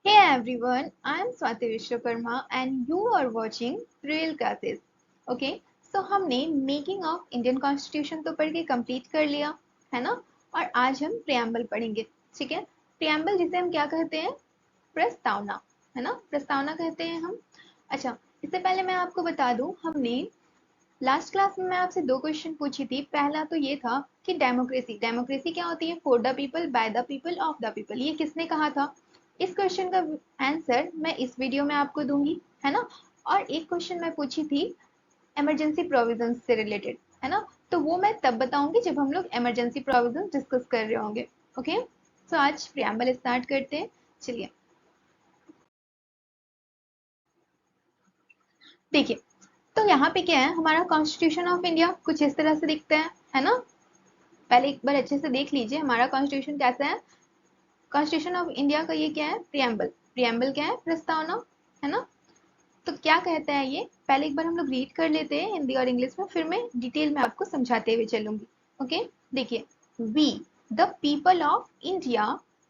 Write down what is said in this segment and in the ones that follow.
Hey everyone, I am Swati Vishwakarma and you are watching Real Classes. Okay, so हमने making of Indian constitution तो पढ़ के complete कर लिया है ना। और आज हम प्रियम्बल पढ़ेंगे। ठीक है, प्रियम्बल जिसे हम क्या कहते हैं, प्रस्तावना, है ना, प्रस्तावना कहते हैं हम। अच्छा, इससे पहले मैं आपको बता दूं, हमने लास्ट क्लास में मैं आपसे दो क्वेश्चन पूछी थी। पहला तो ये था कि डेमोक्रेसी डेमोक्रेसी क्या होती है, for the people, by the people, of the people, ये किसने कहा था। इस क्वेश्चन का आंसर मैं इस वीडियो में आपको दूंगी, है ना। और एक क्वेश्चन मैं पूछी थी इमरजेंसी प्रोविजन से रिलेटेड, है ना, तो वो मैं तब बताऊंगी जब हम लोग इमरजेंसी प्रोविजन डिस्कस कर रहे होंगे। ओके, तो आज प्रियम्बल स्टार्ट करते हैं। चलिए देखिए, तो यहाँ पे क्या है, हमारा कॉन्स्टिट्यूशन ऑफ इंडिया कुछ इस तरह से दिखता है ना। पहले एक बार अच्छे से देख लीजिए हमारा कॉन्स्टिट्यूशन कैसा है। कॉन्स्टिट्यूशन ऑफ इंडिया का ये क्या है, प्रियम्बल। प्रियम्बल क्या है, प्रस्तावना, है ना। तो क्या कहता है ये, पहले एक बार हम लोग रीड कर लेते हैं हिंदी और इंग्लिश में, फिर मैं डिटेल में आपको समझाते हुए चलूंगी। ओके, देखिए, we the people of India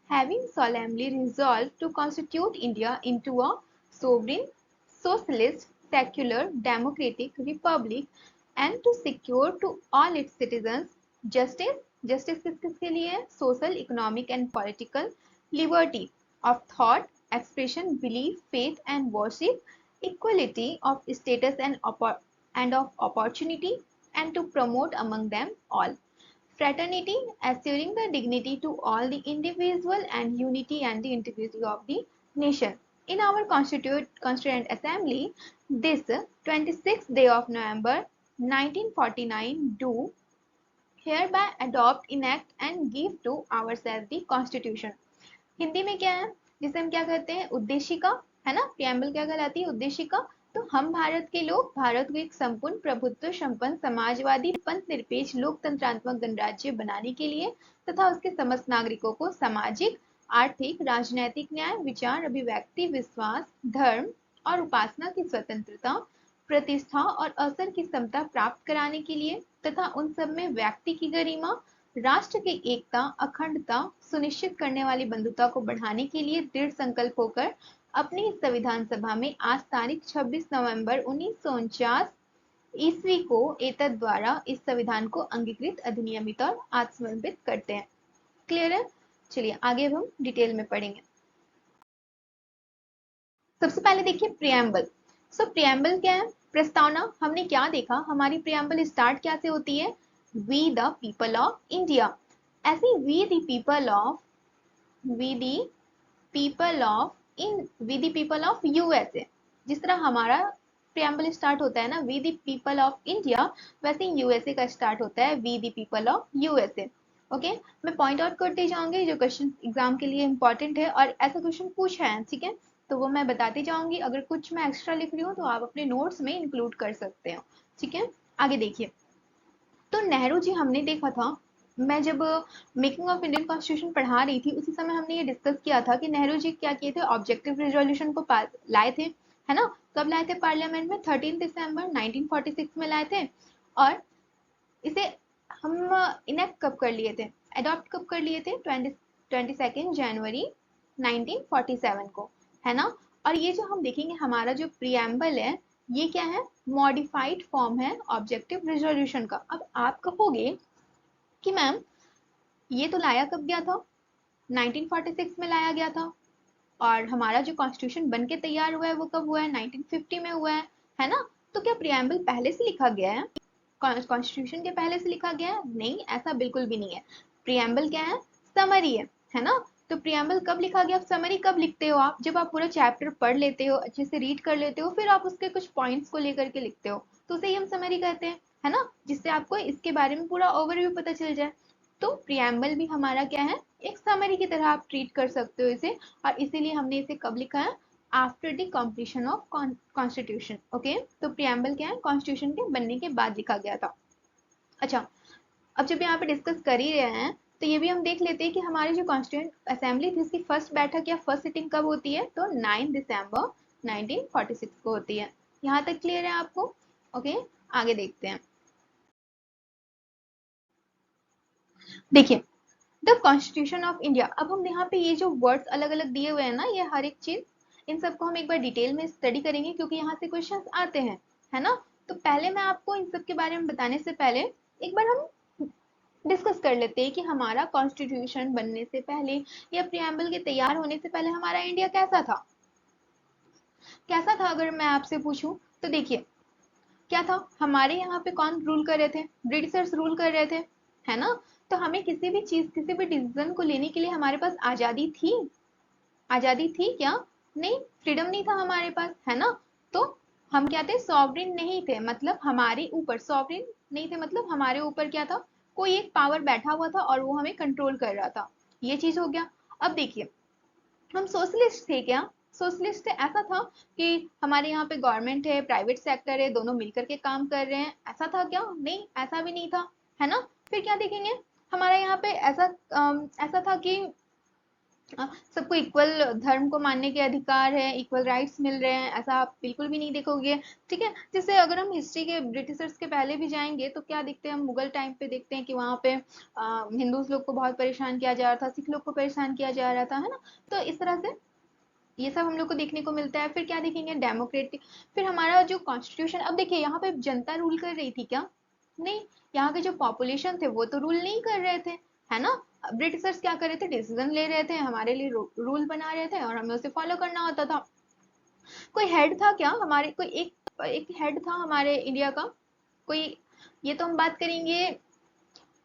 having solemnly resolved to constitute India into a sovereign, socialist, secular, democratic republic and to secure to all its citizens justice, justice किस किसके लिए है, social, economic and political, liberty of thought, expression, belief, faith and worship, equality of status and of opportunity, and to promote among them all fraternity, assuring the dignity to all the individual and unity and the integrity of the nation. In our Constituent Assembly, this 26th day of November 1949 do hereby adopt, enact and give to ourselves the Constitution. Hindi में क्या है, जिसे हम क्या कहते हैं, उद्देशिका, है ना। प्रियम्बल क्या कहलाती है, उद्देशिका। तो हम भारत के लोग भारत को एक संपूर्ण प्रभुत्व संपन्न समाजवादी पंथ निरपेक्ष लोकतंत्रात्मक गणराज्य बनाने के लिए तथा उसके समस्त नागरिकों को सामाजिक, आर्थिक, राजनैतिक न्याय, विचार, अभिव्यक्ति, विश्वास, धर्म और उपासना की स्वतंत्रता, प्रतिष्ठा और अवसर की समता प्राप्त कराने के लिए तथा उन सब में व्यक्ति की गरिमा, राष्ट्र की एकता, अखंडता सुनिश्चित करने वाली बंधुता को बढ़ाने के लिए दृढ़ संकल्प होकर अपनी इस संविधान सभा में आज तारीख 26 नवंबर 1949 ईस्वी को एतद द्वारा इस संविधान को अंगीकृत, अधिनियमित और आत्मसमर्पित करते हैं। क्लियर है। चलिए आगे अब हम डिटेल में पढ़ेंगे। सबसे पहले देखिए प्रियम्बल। सो प्रियम्बल क्या है, प्रस्तावना। हमने क्या देखा, हमारी प्रियम्बल स्टार्ट क्या से होती है, we the people of India. ऐसे we the people of, we the people of in, we the people of USA. जिस तरह हमारा प्रियम्बल स्टार्ट होता है ना we the people of India, वैसे यूएसए का स्टार्ट होता है we the people of USA. Okay, मैं पॉइंट आउट करते जाऊंगी जो क्वेश्चन एग्जाम के लिए इंपॉर्टेंट है और ऐसा क्वेश्चन पूछा है, ठीक है, तो वो मैं बताती जाऊंगी। अगर कुछ मैं एक्स्ट्रा लिख रही हूँ तो आप अपने नोट्स में इंक्लूड कर सकते हो। ठीक है, आगे देखिए। तो नेहरू जी हमने देखा था, मैं जब मेकिंग ऑफ इंडियन कॉन्स्टिट्यूशन पढ़ा रही थी उसी समय हमने ये डिस्कस किया था कि नेहरू जी क्या किए थे, ऑब्जेक्टिव रिजोल्यूशन को लाए थे, है ना। कब लाए थे, पार्लियामेंट में 13 दिसंबर 1946 में लाए थे। और इसे हम इनेक्ट कब कर लिए थे, अडॉप्ट कब कर लिए थे, 22 जनवरी 1947 को, है ना। और ये जो हम देखेंगे हमारा जो प्रियम्बल है, ये क्या है, मॉडिफाइड फॉर्म है ऑब्जेक्टिव रिजोल्यूशन का। अब आप कहोगे कि मैम ये तो लाया कब गया था, 1946 में लाया गया था। और हमारा जो कॉन्स्टिट्यूशन बन के तैयार हुआ है वो कब हुआ है, 1950 में हुआ है ना। तो क्या प्रियम्बल पहले से लिखा गया है, कॉन्स्टिट्यूशन के पहले से लिखा गया है, नहीं, ऐसा बिल्कुल भी नहीं है। प्रियम्बल क्या है, समरी है ना। तो प्रियम्बल कब लिखा गया, समरी कब लिखते हो आप, जब आप पूरा चैप्टर पढ़ लेते हो, अच्छे से रीड कर लेते हो, फिर आप उसके कुछ पॉइंट्स को लेकर के लिखते हो, तो उसे ही हम समरी कहते हैं, है ना, जिससे आपको इसके बारे में पूरा ओवरव्यू पता चल जाए। तो प्रियम्बल भी हमारा क्या है, एक समरी की तरह आप ट्रीट कर सकते हो इसे। और इसीलिए हमने इसे कब लिखा है, after the completion of constitution. Okay, तो प्रियम्बल क्या है, कॉन्स्टिट्यूशन के बनने के बाद लिखा गया था। अच्छा, अब जब यहाँ पे डिस्कस कर ही रहे हैं तो ये भी हम देख लेते हैं कि हमारी जो कॉन्स्टिट्यूंट असेंबली थी इसकी फर्स्ट बैठक या फर्स्ट सिटिंग कब होती है, तो 9 दिसंबर 1946 को होती है। यहाँ तक क्लियर है आपको। ओके, आगे देखते हैं। देखिए, द कॉन्स्टिट्यूशन ऑफ इंडिया। अब हम यहाँ पे ये जो वर्ड्स अलग अलग दिए हुए हैं ना, ये हर एक चीज इन सबको हम एक बार डिटेल में स्टडी करेंगे क्योंकि यहाँ से क्वेश्चंस आते हैं, है ना। तो पहले मैं आपको इन सब के बारे में बताने से पहले एक बार हम डिस्कस कर लेते हैं कि हमारा कॉन्स्टिट्यूशन बनने से पहले या प्रियम्बल के तैयार होने से पहले हमारा इंडिया कैसा था। कैसा था अगर मैं आपसे पूछूं तो देखिए, क्या था, हमारे यहाँ पे कौन रूल कर रहे थे, ब्रिटिशर्स रूल कर रहे थे, है ना। तो हमें किसी भी चीज, किसी भी डिसीजन को लेने के लिए हमारे पास आजादी थी। आजादी थी क्या? नहीं, फ्रीडम नहीं था हमारे पास, है ना। तो हम क्या थे, सॉवरिन नहीं थे, मतलब हमारे ऊपर सॉवरिन नहीं थे, मतलब हमारे ऊपर क्या था, कोई एक पावर बैठा हुआ था और वो हमें कंट्रोल कर रहा था। ये चीज हो गया। अब देखिए, हम सोशलिस्ट थे क्या? सोशलिस्ट थे, ऐसा था कि हमारे यहाँ पे गवर्नमेंट है, प्राइवेट सेक्टर है, दोनों मिलकर के काम कर रहे हैं, ऐसा था क्या? नहीं, ऐसा भी नहीं था, है ना। फिर क्या देखेंगे, हमारे यहाँ पे ऐसा था कि सबको इक्वल धर्म को मानने के अधिकार है, इक्वल राइट्स मिल रहे हैं, ऐसा आप बिल्कुल भी नहीं देखोगे। ठीक है, जैसे अगर हम हिस्ट्री के, ब्रिटिशर्स के पहले भी जाएंगे तो क्या देखते हैं, हम मुगल टाइम पे देखते हैं कि वहाँ पे हिंदूज लोग को बहुत परेशान किया जा रहा था, सिख लोग को परेशान किया जा रहा था, है ना। तो इस तरह से ये सब हम लोग को देखने को मिलता है। फिर क्या देखेंगे, डेमोक्रेटिक। फिर हमारा जो कॉन्स्टिट्यूशन, अब देखिए यहाँ पे जनता रूल कर रही थी क्या? नहीं, यहाँ के जो पॉपुलेशन थे वो तो रूल नहीं कर रहे थे, है ना। ब्रिटिशर्स क्या कर रहे थे, डिसीजन ले रहे थे, हमारे लिए रूल बना रहे थे और हमें उसे फॉलो करना होता था। कोई हेड था क्या हमारे, कोई एक एक हेड था हमारे इंडिया का कोई? ये तो हम बात करेंगे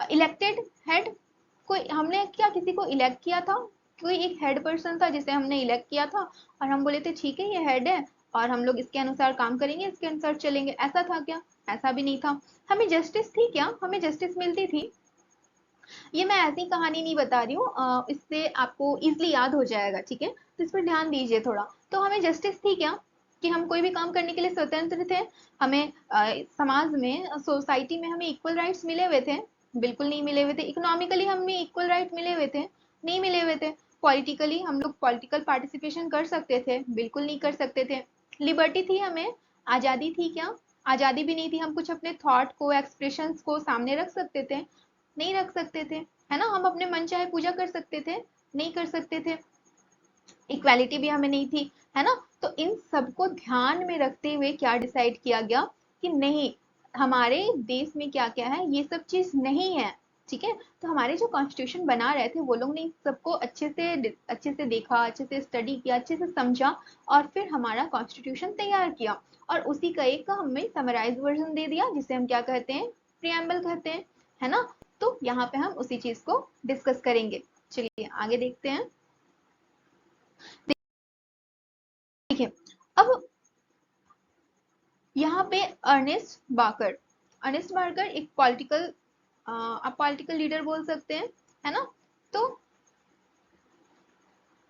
इलेक्टेड हेड। कोई, हमने क्या किसी को इलेक्ट किया था? कोई एक हेड पर्सन था जिसे हमने इलेक्ट किया था और हम बोले थे ठीक है ये हेड है और हम लोग इसके अनुसार काम करेंगे, इसके अनुसार चलेंगे, ऐसा था क्या? ऐसा भी नहीं था। हमें जस्टिस थी क्या? हमें जस्टिस मिलती थी? ये मैं ऐसी कहानी नहीं बता रही हूँ, इससे आपको इजिली याद हो जाएगा, ठीक है, तो इस पर ध्यान दीजिए थोड़ा। तो हमें जस्टिस थी क्या कि हम कोई भी काम करने के लिए स्वतंत्र थे? हमें समाज में, सोसाइटी में हमें इक्वल राइट्स मिले हुए थे? बिल्कुल नहीं मिले हुए थे। इकोनॉमिकली हमें इक्वल राइट मिले हुए थे? नहीं मिले हुए थे। पॉलिटिकली हम लोग पॉलिटिकल पार्टिसिपेशन कर सकते थे? बिल्कुल नहीं कर सकते थे। लिबर्टी थी हमें? आजादी थी क्या? आजादी भी नहीं थी। हम कुछ अपने थॉट को, एक्सप्रेशंस को सामने रख सकते थे? नहीं रख सकते थे, है ना। हम अपने मन चाहे पूजा कर सकते थे? नहीं कर सकते थे। इक्वालिटी भी हमें नहीं थी, है ना। तो इन सबको ध्यान में रखते हुए क्या डिसाइड किया गया कि नहीं, हमारे देश में क्या क्या है, ये सब चीज नहीं है, ठीक है। तो हमारे जो कॉन्स्टिट्यूशन बना रहे थे वो लोग ने सबको अच्छे से देखा, अच्छे से स्टडी किया, अच्छे से समझा और फिर हमारा कॉन्स्टिट्यूशन तैयार किया और उसी का एक हमें समराइज वर्जन दे दिया जिसे हम क्या कहते हैं, प्रियम्बल कहते हैं, है ना। तो यहाँ पे हम उसी चीज को डिस्कस करेंगे। चलिए आगे देखते हैं। देखिए, अब यहाँ पे अर्नेस्ट बार्कर एक पॉलिटिकल, आप पॉलिटिकल लीडर बोल सकते हैं, है ना। तो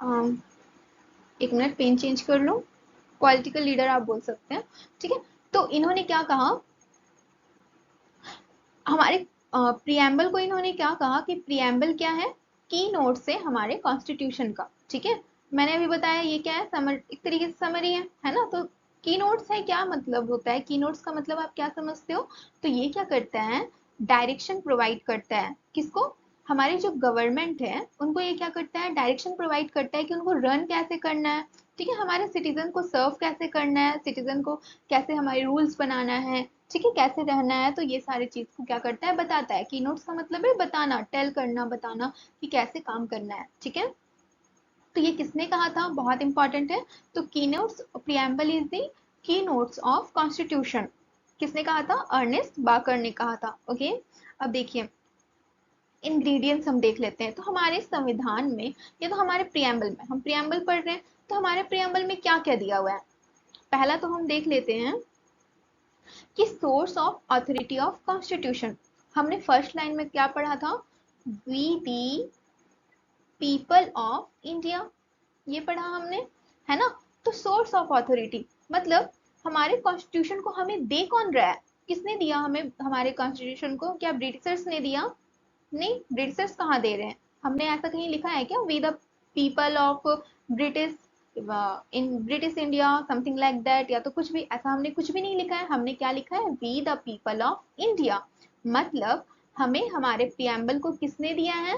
अम, एक मिनट, पेन चेंज कर लो। पॉलिटिकल लीडर आप बोल सकते हैं, ठीक है। तो इन्होंने क्या कहा, हमारे प्रियम्बल को इन्होंने क्या कहा कि प्रियम्बल क्या है, की नोट से हमारे कॉन्स्टिट्यूशन का, ठीक है। मैंने अभी बताया ये क्या है, समर, एक तरीके से समरी है ना। तो की नोट्स है, क्या मतलब होता है की नोट्स का, मतलब आप क्या समझते हो? तो ये क्या करता है, डायरेक्शन प्रोवाइड करता है, किसको, हमारे जो गवर्नमेंट है उनको ये क्या करता है, डायरेक्शन प्रोवाइड करता है कि उनको रन कैसे करना है, ठीक है, हमारे सिटीजन को सर्व कैसे करना है, सिटीजन को कैसे हमारे रूल्स बनाना है, ठीक है, कैसे रहना है। तो ये सारी चीज को क्या करता है, बताता है। की नोट्स का मतलब है बताना, टेल करना, बताना कि कैसे काम करना है, ठीक है। तो ये किसने कहा था, बहुत इंपॉर्टेंट है। तो की notes, preamble is the key notes of constitution. किसने कहा था, अर्नेस्ट बाकर ने कहा था, ओके। अब देखिए, इंग्रेडिएंट्स हम देख लेते हैं। तो हमारे संविधान में, या तो हमारे प्रियम्बल में, हम प्रियम्बल पढ़ रहे हैं, तो हमारे प्रियम्बल में क्या क्या दिया हुआ है। पहला तो हम देख लेते हैं कि source of authority of constitution. हमने फर्स्ट लाइन में क्या पढ़ा था, we the people of India, ये पढ़ा हमने, है ना। तो सोर्स ऑफ अथॉरिटी मतलब हमारे कॉन्स्टिट्यूशन को हमें दे कौन रहा है, किसने दिया हमें हमारे कॉन्स्टिट्यूशन को, क्या ब्रिटिशर्स ने दिया? नहीं, ब्रिटिशर्स कहाँ दे रहे हैं, हमने ऐसा कहीं लिखा है क्या, we the people of British, in British India, something like that, या तो कुछ भी ऐसा हमने कुछ भी नहीं लिखा है। हमने क्या लिखा है, we the people of India. मतलब हमें हमारे प्रियम्बल को किसने दिया है,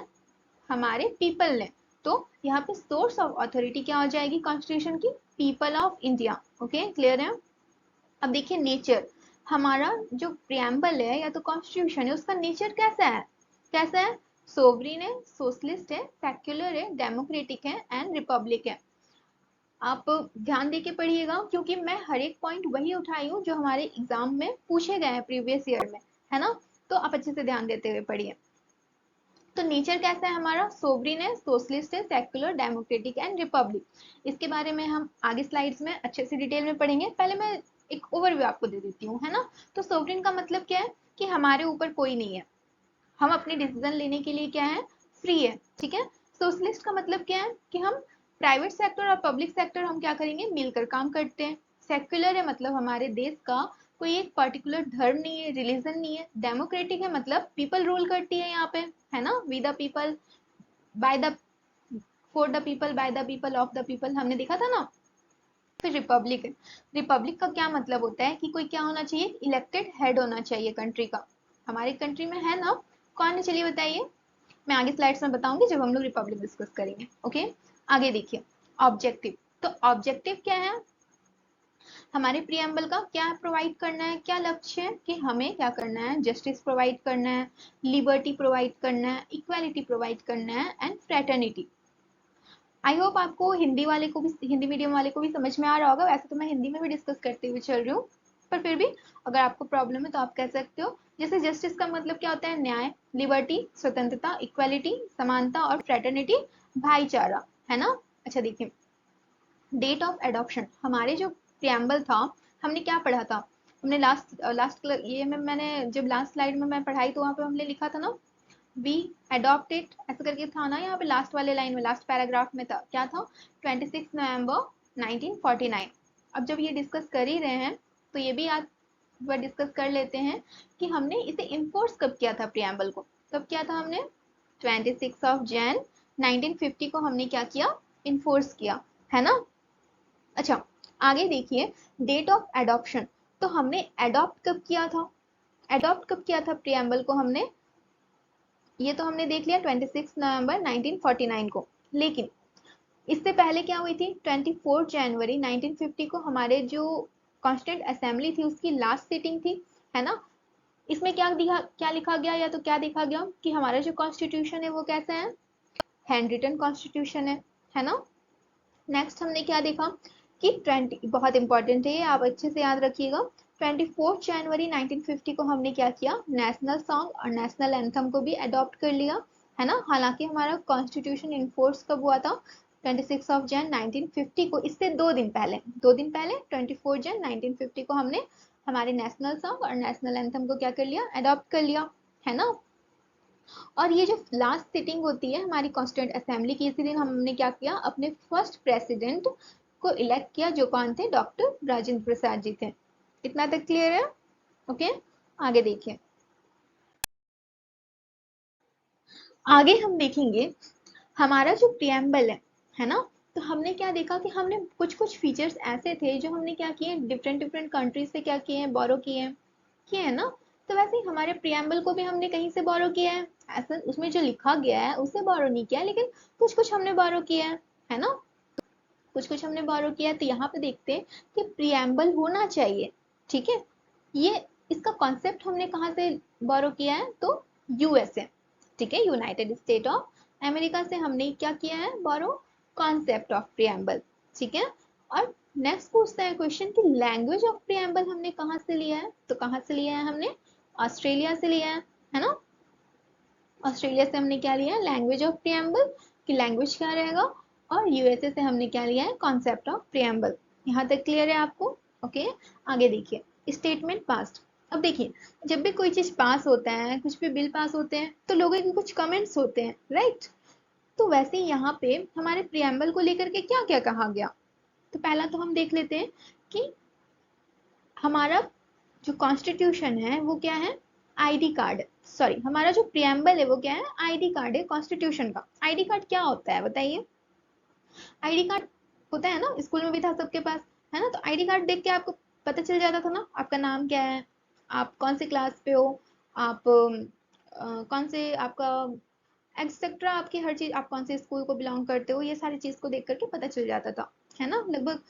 हमारे पीपल ने। तो यहाँ पे सोर्स ऑफ अथॉरिटी क्या हो जाएगी कॉन्स्टिट्यूशन की, people of India. Okay, clear है। अब देखिए नेचर, हमारा जो प्रियम्बल है या तो कॉन्स्टिट्यूशन है उसका नेचर कैसा है, कैसा है, सोवरिन है, सोशलिस्ट है, सेक्युलर है, डेमोक्रेटिक है एंड रिपब्लिक है। आप ध्यान देके पढ़िएगा क्योंकि मैं हर एक पॉइंट वही उठाई हूँ जो हमारे एग्जाम में पूछे गए हैं प्रीवियस ईयर में, है ना। तो आप अच्छे से ध्यान देते हुए पढ़िए। तो नेचर कैसा है हमारा, सोवरिन है, सोशलिस्ट है, सेक्युलर, डेमोक्रेटिक एंड रिपब्लिक। इसके बारे में हम आगे स्लाइड्स में अच्छे से डिटेल में पढ़ेंगे, पहले मैं एक ओवरव्यू आपको दे देती हूँ, है ना। तो सोवरिन का मतलब क्या है कि हमारे ऊपर कोई नहीं है, हम अपने डिसीजन लेने के लिए क्या है, फ्री है, ठीक है। सोशलिस्ट का मतलब क्या है कि हम प्राइवेट सेक्टर और पब्लिक सेक्टर हम क्या करेंगे, मिलकर काम करते हैं। सेक्युलर है मतलब हमारे देश का कोई एक पर्टिकुलर धर्म नहीं है, रिलीजन नहीं है। डेमोक्रेटिक है मतलब पीपल रूल करती है यहाँ पे, है ना, we the people, by the, for the people, by the people, of the people, हमने देखा था ना। फिर रिपब्लिक है, रिपब्लिक का क्या मतलब होता है कि कोई क्या होना चाहिए, इलेक्टेड हेड होना चाहिए कंट्री का। हमारे कंट्री में है ना, कौन है चलिए बताइए, मैं आगे स्लाइड्स में बताऊंगी जब हम लोग रिपब्लिक डिस्कस करेंगे। ओके, आगे देखिए ऑब्जेक्टिव। तो ऑब्जेक्टिव क्या है, हमारे प्रियम्बल का क्या प्रोवाइड करना है, क्या लक्ष्य है कि हमें क्या करना है, जस्टिस प्रोवाइड करना है, लिबर्टी प्रोवाइड करना है, इक्वालिटी प्रोवाइड करना है एंड फ्रेटर्निटी। आई होप आपको हिंदी वाले को भी, हिंदी मीडियम वाले को भी समझ में आ रहा होगा, वैसे तो मैं हिंदी में भी डिस्कस करते हुए चल रही हूँ, पर फिर भी अगर आपको प्रॉब्लम है तो आप कह सकते हो। जैसे जस्टिस का मतलब क्या होता है, न्याय, लिबर्टी स्वतंत्रता, इक्वालिटी समानता और फ्रेटर्निटी भाईचारा, है ना। अच्छा देखिए डेट ऑफ एडॉप्शन, हमारे जो प्रियम्बल था हमने क्या पढ़ा था, हमने लास्ट लास्ट ये में मैंने जब लास्ट स्लाइड में मैं पढ़ाई तो वहाँ पे हमने लिखा था ना, वी अडॉप्ट इट ऐसे करके था ना, यहाँ पे लास्ट वाले लाइन में, लास्ट पैराग्राफ में था क्या था, 26 नवंबर 1949। अब जब ये डिस्कस कर ही रहे हैं तो ये भी आज बार डिस्कस कर लेते हैं कि हमने इसे इन्फोर्स कब किया था प्रियम्बल को, कब किया था हमने, 26 जनवरी 1950 को हमने क्या किया, इन्फोर्स किया, है ना। अच्छा आगे देखिए डेट ऑफ एडॉप्शन, तो हमने एडॉप्ट कब किया था, एडॉप्ट कब किया था प्रियम्बल को हमने, ये तो हमने देख लिया 26 नवंबर 1949 को। लेकिन इससे पहले क्या हुई थी, 24 जनवरी 1950 को हमारे जो कॉन्स्टिट्यूंट असेंबली थी उसकी लास्ट सिटिंग थी, है ना। इसमें क्या लिखा गया या तो क्या देखा गया कि हमारा जो कॉन्स्टिट्यूशन है वो कैसा है, हैंड रिटन कॉन्स्टिट्यूशन है ना। नेक्स्ट हमने क्या देखा कि 20, बहुत इंपॉर्टेंट है ये, आप अच्छे से याद रखिएगा, 24 जनवरी 1950 को हमने क्या किया, नेशनल सॉन्ग और नेशनल एंथम को भी अडॉप्ट कर लिया, है ना। हालांकि हमारा कॉन्स्टिट्यूशन इन्फोर्स कब हुआ था, 26 जनवरी 1950 को, इससे 2 दिन पहले, 2 दिन पहले 24 जनवरी 1950 को हमने हमारे नेशनल सॉन्ग और नेशनल एंथम को क्या कर लिया, अडॉप्ट कर लिया, है ना। और ये जो लास्ट सिटिंग होती है हमारी कॉन्स्टिट्यूंट असेंबली की, इसी दिन हमने क्या किया, अपने फर्स्ट प्रेसिडेंट को इलेक्ट किया, जो कौन थे, डॉक्टर राजेंद्र प्रसाद जी थे। इतना तक क्लियर है। ओके, आगे देखिए, आगे हम देखेंगे हमारा जो प्रियम्बल है ना, तो हमने क्या देखा कि हमने कुछ कुछ फीचर्स ऐसे थे जो हमने क्या किए, डिफरेंट डिफरेंट कंट्रीज से क्या किए हैं, बोरो किए हैं ना। तो वैसे ही हमारे प्रियम्बल को भी हमने कहीं से बोरो किया है, ऐसा उसमें जो लिखा गया है उसे बोरो नहीं किया है, लेकिन कुछ कुछ हमने बोरो किया है ना, कुछ कुछ हमने बोरो किया है। तो यहाँ पे देखते हैं कि प्रियम्बल होना चाहिए, ठीक है। ये इसका कॉन्सेप्ट हमने कहाँ से बोरो किया है, तो यूएसए, ठीक है, यूनाइटेड स्टेट ऑफ अमेरिका से हमने क्या किया है, बोरो कॉन्सेप्ट ऑफ प्रियम्बल, ठीक है। और नेक्स्ट पूछता है क्वेश्चन कि लैंग्वेज ऑफ प्रियम्बल हमने कहाँ से लिया है, तो कहाँ से लिया है हमने, ऑस्ट्रेलिया से लिया है ना। ऑस्ट्रेलिया से हमने क्या लिया है, लैंग्वेज ऑफ प्रियम्बल, कि लैंग्वेज क्या रहेगा, और यूएसए से हमने क्या लिया है, कॉन्सेप्ट ऑफ प्रियम्बल। यहाँ तक क्लियर है आपको। ओके, आगे देखिए स्टेटमेंट पास्ट। अब देखिए जब भी कोई चीज पास होता है, कुछ भी बिल पास होते हैं तो लोगों के कुछ कमेंट्स होते हैं, राइट। तो वैसे ही यहाँ पे हमारे प्रियम्बल को लेकर के क्या क्या कहा गया, तो पहला तो हम देख लेते हैं कि हमारा जो कॉन्स्टिट्यूशन है वो क्या है, आईडी कार्ड, सॉरी हमारा जो प्रियम्बल है वो क्या है, आईडी कार्ड है कॉन्स्टिट्यूशन का। आईडी कार्ड क्या होता है बताइए, आईडी कार्ड होता है ना, स्कूल में भी था सबके पास, है ना। तो आईडी कार्ड देख के आपको पता चल जाता था ना, आपका नाम क्या है, आप कौन से क्लास पे हो, आप कौन से आपका एक्सेट्रा, आपकी हर चीज, आप कौन से स्कूल को बिलोंग करते हो, ये सारी चीज को देख करके पता चल जाता था, है ना। लगभग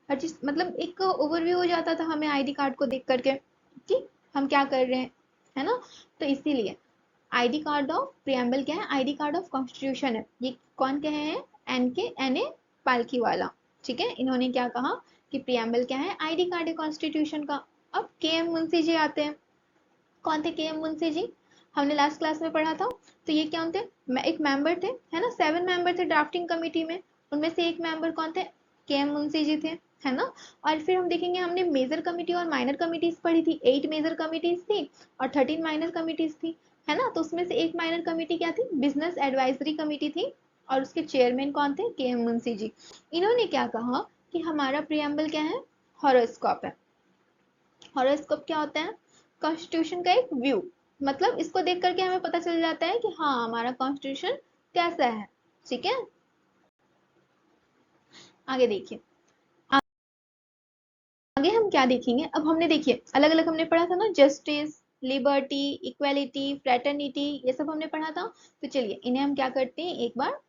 हर चीज, मतलब एक ओवरव्यू हो जाता था हमें आईडी कार्ड को देख करके कि हम क्या कर रहे हैं, है ना। तो इसीलिए आईडी कार्ड ऑफ प्रियम्बल क्या है, आईडी कार्ड ऑफ कॉन्स्टिट्यूशन है। ये कौन कहे हैं, एन ए पालकी वाला, ठीक है। इन्होंने क्या कहा कि प्रियम्बल क्या है, आईडी कार्ड है कॉन्स्टिट्यूशन का। अब के एम मुंशी जी आते हैं। कौन थे के एम मुंशी जी, हमने लास्ट क्लास में पढ़ा था। तो ये क्या थे, एक मेंबर थे, है ना। 7 मेंबर थे ड्राफ्टिंग कमेटी में, उनमें से एक मेंबर कौन थे, के एम मुंशी जी थे, है ना। और फिर हम देखेंगे, हमने मेजर कमेटी और माइनर कमिटीज पढ़ी थी। 8 मेजर कमिटीज थी और 13 माइनर कमिटीज थी, है ना। तो उसमें से एक माइनर कमेटी क्या थी, बिजनेस एडवाइजरी कमेटी थी, और उसके चेयरमैन कौन थे, के एम मुंशी जी। इन्होंने क्या कहा कि हमारा प्रियम्बल क्या है, हॉरोस्कोप है। हॉरोस्कोप क्या होता है, कॉन्स्टिट्यूशन का एक व्यू, मतलब इसको देख करके हमें पता चल जाता है कि हाँ हमारा कॉन्स्टिट्यूशन कैसा है, ठीक है। आगे देखिए, आगे हम क्या देखेंगे। अब हमने देखिए अलग अलग हमने पढ़ा था ना, जस्टिस, लिबर्टी, इक्वेलिटी, फ्रेटर्निटी, ये सब हमने पढ़ा था। तो चलिए इन्हें हम क्या करते हैं, एक बार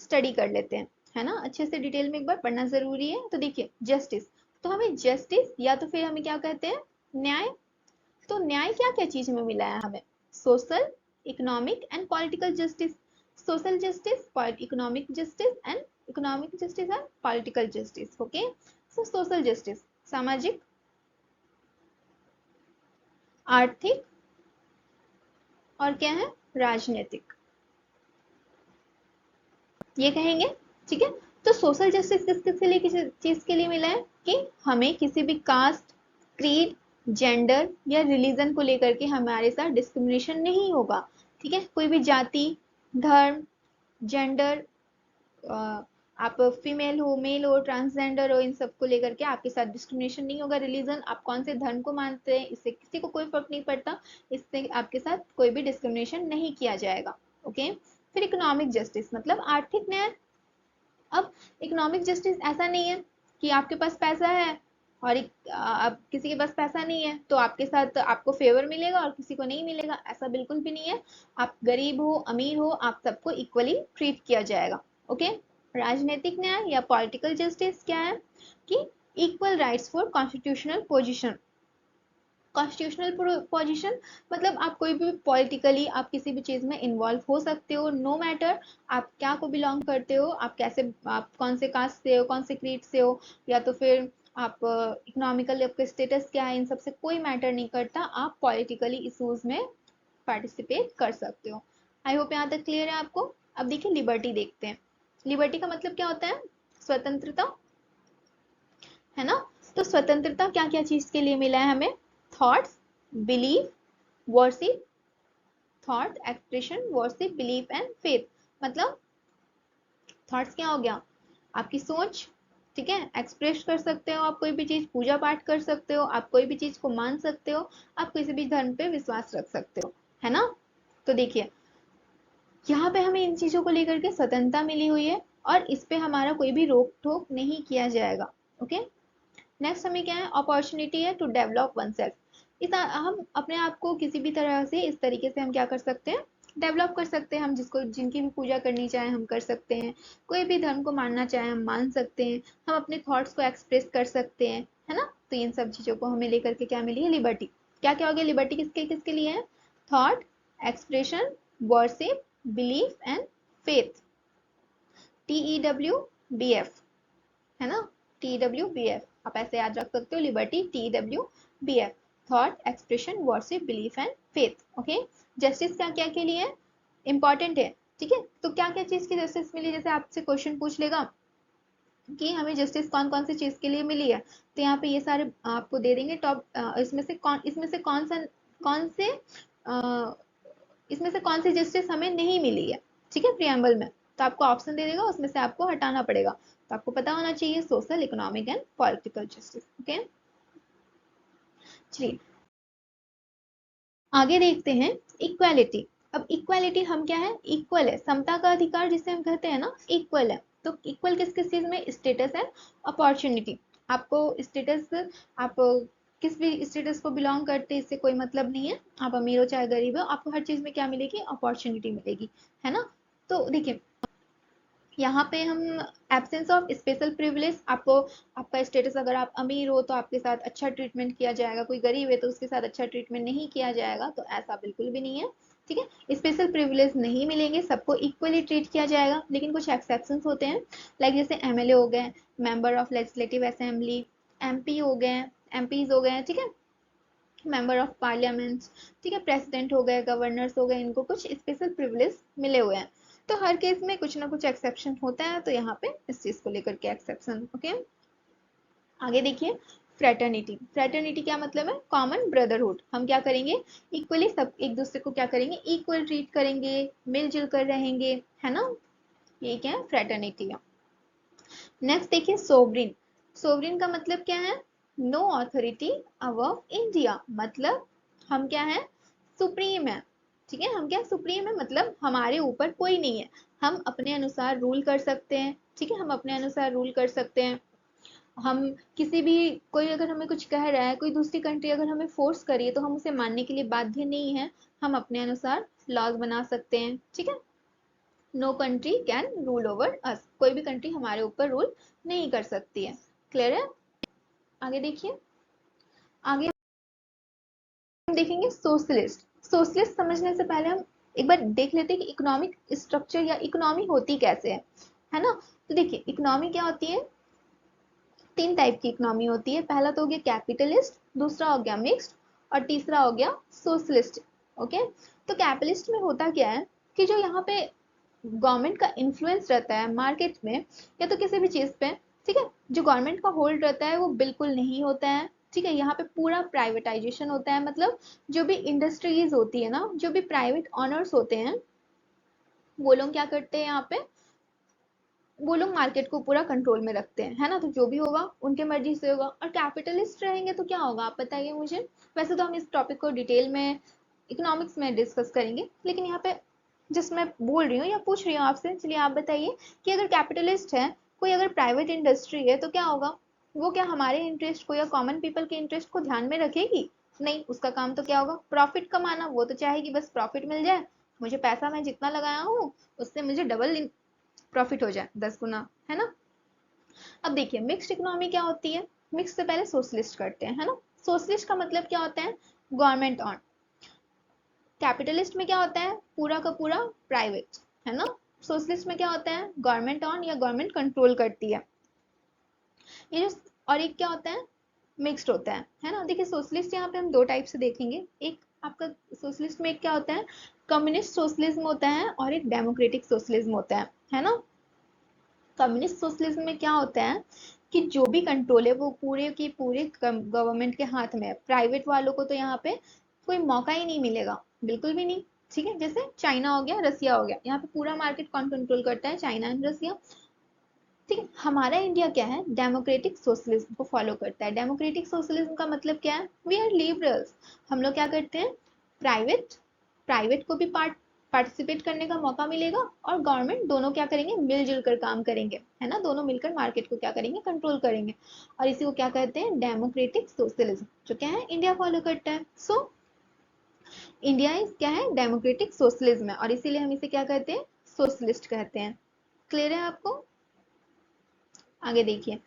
स्टडी कर लेते हैं, है ना। अच्छे से डिटेल में एक बार पढ़ना जरूरी है। तो देखिए जस्टिस, तो हमें जस्टिस या तो फिर हमें क्या कहते हैं, न्याय। तो न्याय क्या क्या चीज में मिला है हमें, social, economic and political justice. Social justice, economic justice and political justice, okay. So social justice, सामाजिक, आर्थिक, और क्या है, राजनीतिक, ये कहेंगे, ठीक है। तो सोशल जस्टिस किस किस के लिए, किस चीज के लिए मिला है, कि हमें किसी भी कास्ट, क्रीड, जेंडर या रिलीजन को लेकर के हमारे साथ डिस्क्रिमिनेशन नहीं होगा, ठीक है। कोई भी जाति, धर्म, जेंडर, आप फीमेल हो, मेल हो, ट्रांसजेंडर हो, इन सब को लेकर के आपके साथ डिस्क्रिमिनेशन नहीं होगा। रिलीजन, आप कौन से धर्म को मानते हैं, इससे किसी को कोई फर्क नहीं पड़ता, इससे आपके साथ कोई भी डिस्क्रिमिनेशन नहीं किया जाएगा, ओके। फिर इकोनॉमिक जस्टिस, मतलब आर्थिक न्याय। अब इकोनॉमिक जस्टिस ऐसा नहीं है कि आपके पास पैसा है और अब किसी के पास पैसा नहीं है तो आपके साथ आपको फेवर मिलेगा और किसी को नहीं मिलेगा, ऐसा बिल्कुल भी नहीं है। आप गरीब हो, अमीर हो, आप सबको इक्वली ट्रीट किया जाएगा, ओके। राजनीतिक न्याय या पॉलिटिकल जस्टिस क्या है, कि equal rights for constitutional position. Constitutional position मतलब आप कोई भी पॉलिटिकली आप किसी भी चीज में इन्वॉल्व हो सकते हो, नो मैटर आप क्या को बिलोंग करते हो, आप कैसे, आप कौन से कास्ट से हो, कौन से क्रीड से हो, या तो फिर आप इकोनॉमिकल आपका स्टेटस क्या है, इन सब से कोई मैटर नहीं करता, आप पॉलिटिकली इशूज में पार्टिसिपेट कर सकते हो। आई होप यहाँ तक क्लियर है आपको। अब देखिए लिबर्टी देखते हैं। लिबर्टी का मतलब क्या होता है, स्वतंत्रता, है ना। तो स्वतंत्रता क्या क्या चीज के लिए मिला है हमें, thoughts, belief, worship, thought, expression, worship, belief and faith. मतलब थॉट्स क्या हो गया, आपकी सोच, ठीक है। एक्सप्रेस कर सकते हो आप कोई भी चीज, पूजा पाठ कर सकते हो, आप कोई भी चीज को मान सकते हो, आप किसी भी धर्म पे विश्वास रख सकते हो, है ना। तो देखिए यहाँ पे हमें इन चीजों को लेकर के स्वतंत्रता मिली हुई है और इस पे हमारा कोई भी रोक टोक नहीं किया जाएगा, ओके। नेक्स्ट हमें क्या है, अपॉर्चुनिटी है टू डेवलप वन सेल्फ। इस हम अपने आप को किसी भी तरह से इस तरीके से हम क्या कर सकते हैं, डेवलप कर सकते हैं। हम जिसको जिनकी भी पूजा करनी चाहे हम कर सकते हैं, कोई भी धर्म को मानना चाहे हम मान सकते हैं, हम अपने थॉट्स को एक्सप्रेस कर सकते हैं, है ना। तो इन सब चीजों को हमें लेकर के क्या मिली है, लिबर्टी। क्या क्या हो गया, लिबर्टी किसके किसके लिए है, thought, expression, worship, belief and faith, TEWBF, है ना। TWBF आप ऐसे याद रख सकते हो, liberty, TWBF, thought, expression, worship, belief and faith, okay. Justice क्या क्या के लिए इंपॉर्टेंट है, ठीक है। तो क्या क्या चीज की जस्टिस मिली, जैसे आपसे क्वेश्चन पूछ लेगा कि हमें जस्टिस कौन कौन सी चीज के लिए मिली है, तो यहाँ पे ये सारे आपको दे देंगे टॉप। कौन से अ, इसमें से कौन सी जस्टिस हमें नहीं मिली है, ठीक है, प्रियम्बल में। तो आपको ऑप्शन दे देगा, उसमें से आपको हटाना पड़ेगा। तो आपको पता होना चाहिए social, economic and political justice, okay. चलिए आगे देखते हैं इक्वालिटी। अब इक्वालिटी हम क्या है, इक्वल है, समता का अधिकार जिसे हम कहते हैं ना, इक्वल है। तो इक्वल किस किस चीज में, स्टेटस एंड अपॉर्चुनिटी। आपको स्टेटस, आप किस भी स्टेटस को बिलोंग करते हैं इससे कोई मतलब नहीं है, आप अमीर हो चाहे गरीब हो, आपको हर चीज में क्या मिलेगी, अपॉर्चुनिटी मिलेगी, है ना। तो देखिए यहाँ पे हम एब्सेंस ऑफ स्पेशल प्रिविलेज, आपको आपका स्टेटस अगर आप अमीर हो तो आपके साथ अच्छा ट्रीटमेंट किया जाएगा, कोई गरीब है तो उसके साथ अच्छा ट्रीटमेंट नहीं किया जाएगा, तो ऐसा बिल्कुल भी नहीं है, ठीक है। स्पेशल प्रिविलेज नहीं मिलेंगे, सबको इक्वली ट्रीट किया जाएगा, लेकिन कुछ एक्सेप्शंस होते हैं, लाइक जैसे एमएलए हो गए, member of legislative assembly, MP हो गए, एमपीज हो गए, ठीक है, मेंबर ऑफ पार्लियामेंट, ठीक है, प्रेसिडेंट हो गए, गवर्नर्स हो गए, इनको कुछ स्पेशल प्रिविलेज मिले हुए हैं। तो हर केस में कुछ ना कुछ एक्सेप्शन होता है, तो यहाँ पे इस चीज को लेकर के एक्सेप्शन, ओके। आगे देखिए फ्रेटर्निटी, फ्रेटर्निटी क्या मतलब है, कॉमन ब्रदरहुड, हम क्या करेंगे, इक्वली सब एक दूसरे को क्या करेंगे, इक्वल ट्रीट करेंगे, मिलजुल कर रहेंगे, है ना, ये क्या है, फ्रेटर्निटी है। नेक्स्ट देखिए सोवरिन, सोवरिन का मतलब क्या है, नो ऑथोरिटी अबव इंडिया, मतलब हम क्या है, सुप्रीम है, ठीक है, हम क्या सुप्रीम है, मतलब हमारे ऊपर कोई नहीं है, हम अपने अनुसार रूल कर सकते हैं, ठीक है, हम अपने अनुसार रूल कर सकते हैं, हम किसी भी, कोई अगर हमें कुछ कह रहा है, कोई दूसरी कंट्री अगर हमें फोर्स करिए तो हम उसे मानने के लिए बाध्य नहीं है, हम अपने अनुसार लॉज बना सकते हैं, ठीक है। No country can rule over us, कोई भी कंट्री हमारे ऊपर रूल नहीं कर सकती है, क्लियर है। आगे देखिए, आगे हम देखेंगे सोशलिस्ट, सोशलिस्ट समझने से पहले हम एक बार देख लेते हैं कि इकोनॉमिक स्ट्रक्चर या इकोनॉमी होती कैसे है ना। तो देखिए इकोनॉमी क्या होती है, तीन टाइप की इकोनॉमी होती है, पहला तो हो गया कैपिटलिस्ट, दूसरा हो गया मिक्स्ड, और तीसरा हो गया सोशलिस्ट, ओके। तो कैपिटलिस्ट में होता क्या है कि जो यहाँ पे गवर्नमेंट का इन्फ्लुएंस रहता है मार्केट में या तो किसी भी चीज पे, ठीक है, जो गवर्नमेंट का होल्ड रहता है वो बिल्कुल नहीं होता है, ठीक है, यहाँ पे पूरा प्राइवेटाइजेशन होता है, मतलब जो भी इंडस्ट्रीज होती है ना, जो भी प्राइवेट ऑनर्स होते हैं, वो लोग क्या करते हैं यहाँ पे, वो लोग मार्केट को पूरा कंट्रोल में रखते हैं, है ना, तो जो भी होगा उनके मर्जी से होगा, और कैपिटलिस्ट रहेंगे तो क्या होगा आप बताइए मुझे। वैसे तो हम इस टॉपिक को डिटेल में इकोनॉमिक्स में डिस्कस करेंगे, लेकिन यहाँ पे जिस मैं बोल रही हूँ या पूछ रही हूँ आपसे, चलिए आप बताइए कि अगर कैपिटलिस्ट है, कोई अगर प्राइवेट इंडस्ट्री है तो क्या होगा, वो क्या हमारे इंटरेस्ट को या कॉमन पीपल के इंटरेस्ट को ध्यान में रखेगी, नहीं, उसका काम तो क्या होगा, प्रॉफिट कमाना, वो तो चाहेगी बस प्रॉफिट मिल जाए, मुझे पैसा मैं जितना लगाया हूँ उससे मुझे डबल प्रॉफिट हो जाए, 10 गुना, है ना। अब देखिए मिक्स्ड इकोनॉमी क्या होती है, मिक्स से पहले सोशलिस्ट करते हैं, है ना। सोशलिस्ट का मतलब क्या होता है, गवर्नमेंट ऑन, कैपिटलिस्ट में क्या होता है, पूरा का पूरा प्राइवेट, है ना। सोशलिस्ट में क्या होता है, गवर्नमेंट ऑन या गवर्नमेंट कंट्रोल करती है, ये जो, और एक क्या होता है, मिक्स्ड होता है ना। देखिए सोशलिस्ट यहाँ पे हम दो टाइप से देखेंगे, एक आपका सोशलिस्ट में एक क्या होता है, कम्युनिस्ट सोशलिज्म होता है, और एक डेमोक्रेटिक सोशलिज्म होता है ना। कम्युनिस्ट सोशलिज्म में क्या होता है कि जो भी कंट्रोल है वो पूरे की पूरे गवर्नमेंट के हाथ में है, प्राइवेट वालों को तो यहाँ पे कोई मौका ही नहीं मिलेगा, बिल्कुल भी नहीं, ठीक है। जैसे चाइना हो गया, रसिया हो गया, यहाँ पे पूरा मार्केट कौन कंट्रोल करता है, चाइना एंड रसिया, ठीक है। हमारा इंडिया क्या है, डेमोक्रेटिक सोशलिज्म को फॉलो करता है, डेमोक्रेटिक सोशलिज्म का मतलब क्या है, वी आर लिबरल्स, हम लोग क्या करते हैं, प्राइवेट प्राइवेट को भी पार्टिसिपेट करने का मौका मिलेगा, और गवर्नमेंट, दोनों क्या करेंगे, मिलजुल कर काम करेंगे, है ना, दोनों मिलकर मार्केट को क्या करेंगे, कंट्रोल करेंगे, और इसी को क्या कहते हैं, डेमोक्रेटिक सोशलिज्म, जो क्या है इंडिया फॉलो करता है। सो इंडिया इज क्या है, डेमोक्रेटिक सोशलिज्म है, और इसीलिए हम इसे क्या कहते हैं, सोशलिस्ट कहते हैं, क्लियर है आपको। आगे देखिए,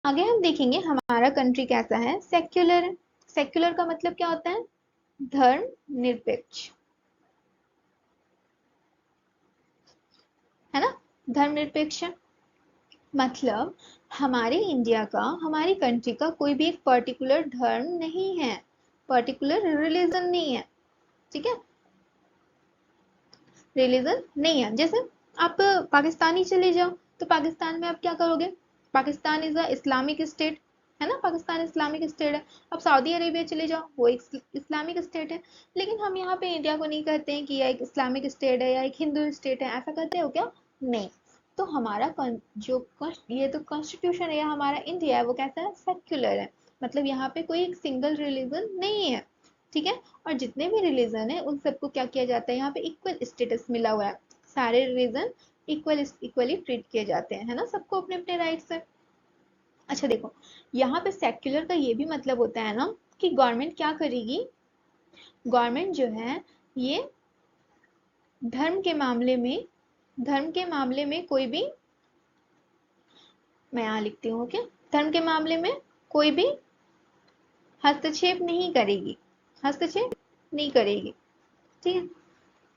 आगे हम देखेंगे हमारा कंट्री कैसा है, सेक्युलर है। सेक्युलर का मतलब क्या होता है, धर्म निरपेक्ष, है ना, धर्म निरपेक्ष, मतलब हमारे इंडिया का, हमारी कंट्री का कोई भी एक पर्टिकुलर धर्म नहीं है, पर्टिकुलर रिलीजन नहीं है, ठीक है, रिलीजन नहीं है। जैसे आप पाकिस्तानी चले जाओ, तो पाकिस्तान में आप क्या करोगे, Pakistan is a Islamic state, है ना, पाकिस्तान इस्लामिक स्टेट है। अब सऊदी अरेबिया चले जाओ, वो एक इस्लामिक स्टेट है, लेकिन हम यहाँ पे इंडिया को नहीं कहते हैं कि यह एक इस्लामिक स्टेट है या एक हिंदू स्टेट है, ऐसा कहते हो क्या, नहीं। तो हमारा ये तो कॉन्स्टिट्यूशन है या हमारा इंडिया है वो कैसा है, सेक्युलर है, मतलब यहाँ पे कोई एक सिंगल रिलीजन नहीं है, ठीक है। और जितने भी रिलीजन है उन सबको क्या किया जाता है, यहाँ पे इक्वल स्टेटस मिला हुआ है, सारे रिलीजन इक्वली ट्रीट किए जाते हैं, है ना, सबको अपने अपने राइट्स है। अच्छा देखो, यहाँ पे सेक्युलर का ये भी मतलब होता है ना कि गवर्नमेंट क्या करेगी, गवर्नमेंट जो है ये धर्म के मामले में, धर्म के मामले में कोई भी, मैं यहाँ लिखती हूँ ओके, धर्म के मामले में कोई भी हस्तक्षेप नहीं करेगी, हस्तक्षेप नहीं करेगी, ठीक है।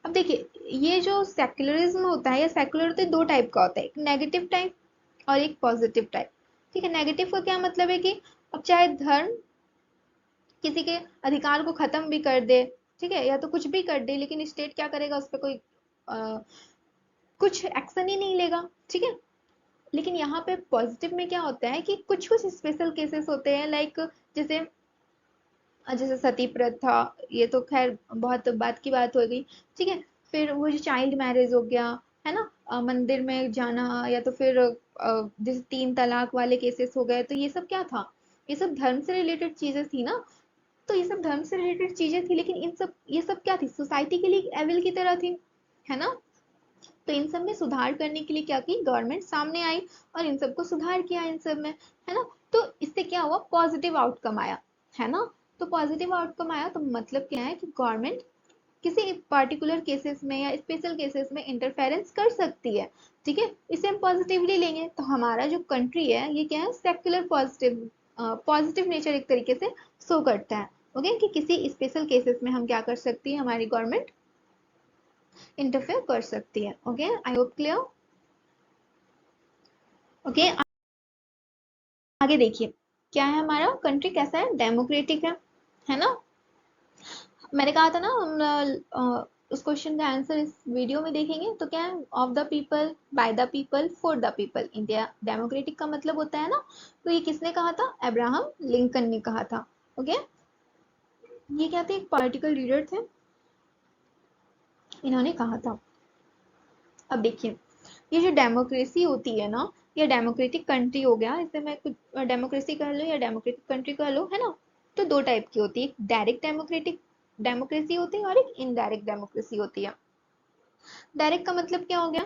अब देखिए ये जो सेक्युलरिज्म होता है या सेक्युलर तो दो टाइप का होता है, एक नेगेटिव टाइप और एक पॉजिटिव टाइप, ठीक है। नेगेटिव का क्या मतलब है कि अब चाहे धर्म किसी के अधिकार को खत्म भी कर दे, ठीक है, या तो कुछ भी कर दे, लेकिन स्टेट क्या करेगा, उस पर कोई कुछ एक्शन ही नहीं लेगा, ठीक है। लेकिन यहाँ पे पॉजिटिव में क्या होता है कि कुछ कुछ स्पेशल केसेस होते हैं, लाइक जैसे जैसे सती प्रथा, ये तो खैर बहुत बात की बात हो गई, ठीक है। फिर वो जो चाइल्ड मैरिज हो गया, है ना, मंदिर में जाना, या तो फिर जैसे 3 तलाक वाले केसेस हो गए, तो ये सब क्या था, ये सब धर्म से रिलेटेड चीजें थी ना। तो ये सब धर्म से रिलेटेड चीजें थी, लेकिन इन सब ये सब क्या थी, सोसाइटी के लिए एविल की तरह थी, है ना। तो इन सब में सुधार करने के लिए क्या की गवर्नमेंट सामने आई और इन सबको सुधार किया इन सब में, है ना। तो इससे क्या हुआ, पॉजिटिव आउटकम आया, है ना। तो पॉजिटिव आउटकम आया तो मतलब क्या है कि गवर्नमेंट किसी पर्टिकुलर केसेस में या स्पेशल केसेस में इंटरफेरेंस कर सकती है, ठीक है। इसे हम पॉजिटिवली लेंगे तो हमारा जो कंट्री है ये क्या है, सेक्युलर पॉजिटिव, पॉजिटिव नेचर एक तरीके से शो करता है, ओके, कि किसी स्पेशल केसेस में हम क्या कर सकती है, हमारी गवर्नमेंट इंटरफेयर कर सकती है, okay. I hope clear, okay. आगे देखिए क्या है, हमारा कंट्री कैसा है, डेमोक्रेटिक है ना। मैंने कहा था ना हम उस क्वेश्चन का आंसर इस वीडियो में देखेंगे, तो क्या है, of the people, by the people, for the people, India democratic का मतलब होता है ना। तो ये किसने कहा था, अब्राहम लिंकन ने कहा था, ओके। ये क्या थे, एक पॉलिटिकल लीडर थे, इन्होंने कहा था। अब देखिए ये जो डेमोक्रेसी होती है ना, ये डेमोक्रेटिक कंट्री हो गया, इसे मैं कुछ डेमोक्रेसी कह लो या डेमोक्रेटिक कंट्री कह लो, है ना। तो दो टाइप की होती है, एक डायरेक्ट डेमोक्रेटिक डेमोक्रेसी होती है और एक इनडायरेक्ट डेमोक्रेसी होती है। डायरेक्ट का मतलब क्या हो गया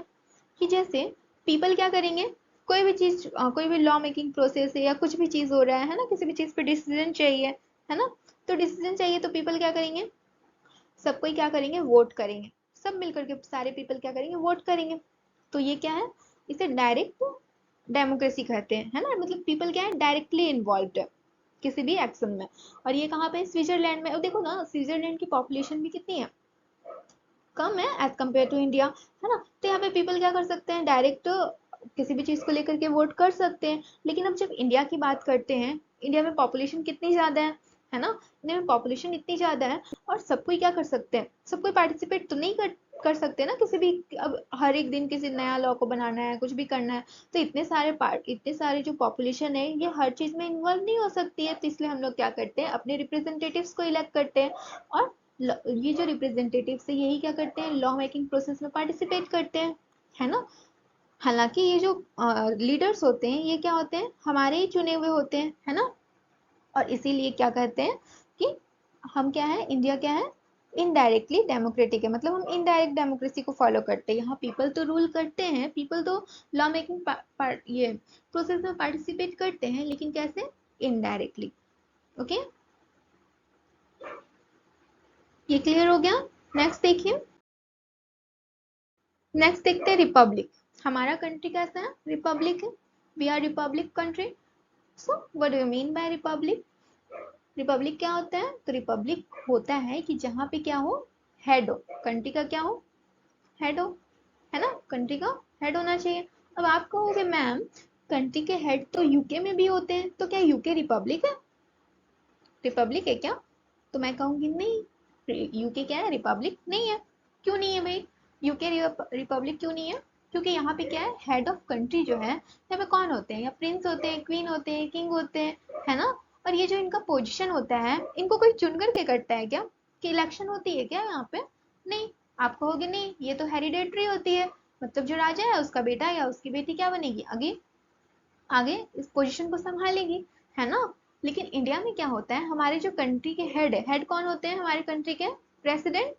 कि जैसे पीपल क्या करेंगे, कोई भी चीज, कोई भी लॉ मेकिंग प्रोसेस है या कुछ भी चीज हो रहा है ना, किसी भी चीज पे डिसीजन चाहिए, है ना। तो डिसीजन चाहिए तो पीपल क्या करेंगे, सब कोई क्या करेंगे, वोट करेंगे, सब मिलकर के सारे पीपल क्या करेंगे, वोट करेंगे। तो ये क्या है, इसे डायरेक्ट डेमोक्रेसी कहते हैं, है ना। मतलब पीपल क्या है, डायरेक्टली इन्वॉल्व है किसी भी एक्शन में। और ये कहाँ पे, स्विट्जरलैंड में। और देखो ना स्विट्जरलैंड की पॉपुलेशन भी कितनी है, कम है एज कम्पेयर टू इंडिया, है ना। तो यहाँ पे पीपल क्या कर सकते हैं, डायरेक्ट किसी भी चीज को लेकर के वोट कर सकते हैं। लेकिन अब जब इंडिया की बात करते हैं, इंडिया में पॉपुलेशन कितनी ज्यादा है ना, इंडिया में पॉपुलेशन इतनी ज्यादा है, और सब कोई क्या कर सकते हैं, सब कोई पार्टिसिपेट तो नहीं कर सकते ना किसी भी, अब हर एक दिन किसी नया लॉ को बनाना है, कुछ भी करना है, तो इतने सारे पार्ट, इतने सारे जो पॉपुलेशन है ये हर चीज में इन्वॉल्व नहीं हो सकती है। तो इसलिए हम लोग क्या करते हैं, अपने रिप्रेजेंटेटिव्स को इलेक्ट करते हैं, और ये जो रिप्रेजेंटेटिव है यही क्या करते हैं, लॉ मेकिंग प्रोसेस में पार्टिसिपेट करते हैं, है ना। हालांकि ये जो लीडर्स होते हैं ये क्या होते हैं, हमारे ही चुने हुए होते हैं, है ना। और इसीलिए क्या कहते हैं कि हम क्या है, इंडिया क्या है, इनडायरेक्टली डेमोक्रेटिक है, मतलब हम इनडायरेक्ट डेमोक्रेसी को फॉलो करते हैं। यहाँ पीपल तो रूल करते हैं, पीपल तो लॉ मेकिंग ये प्रोसेस में पार्टिसिपेट करते हैं, लेकिन कैसे, इनडायरेक्टली, ओके। ये क्लियर हो गया। नेक्स्ट देखिए, नेक्स्ट देखते हैं रिपब्लिक। हमारा कंट्री कैसा है, रिपब्लिक है, we are republic country. So what do you mean by republic, republic क्या होता है, तो रिपब्लिक होता है कि जहाँ पे क्या हो, हेड हो, कंट्री का क्या हो, हेड हो, है ना, कंट्री का हेड होना चाहिए। अब आप कहोगे मैम कंट्री के हेड तो यूके में भी होते हैं, तो क्या यूके रिपब्लिक है, रिपब्लिक है क्या। तो मैं कहूंगी नहीं, यूके क्या है, रिपब्लिक नहीं है। क्यों नहीं है भाई, यूके रिपब्लिक क्यों नहीं है, क्योंकि यहाँ पे क्या है, हेड ऑफ कंट्री जो है यहाँ पे कौन होते हैं, या प्रिंस होते हैं, क्वीन होते हैं, किंग होते हैं, है ना। और ये जो इनका पोजीशन होता है, इनको कोई चुन करके करता है क्या, कि इलेक्शन होती है क्या यहाँ पे, नहीं। आप कहोगे नहीं ये तो हेरिडेटरी होती है, मतलब जो राजा है उसका बेटा या उसकी बेटी क्या बनेगी, आगे आगे इस पोजीशन को संभालेगी, है ना। लेकिन इंडिया में क्या होता है, हमारे जो कंट्री के हेड है, हेड कौन होते हैं हमारे कंट्री के, प्रेसिडेंट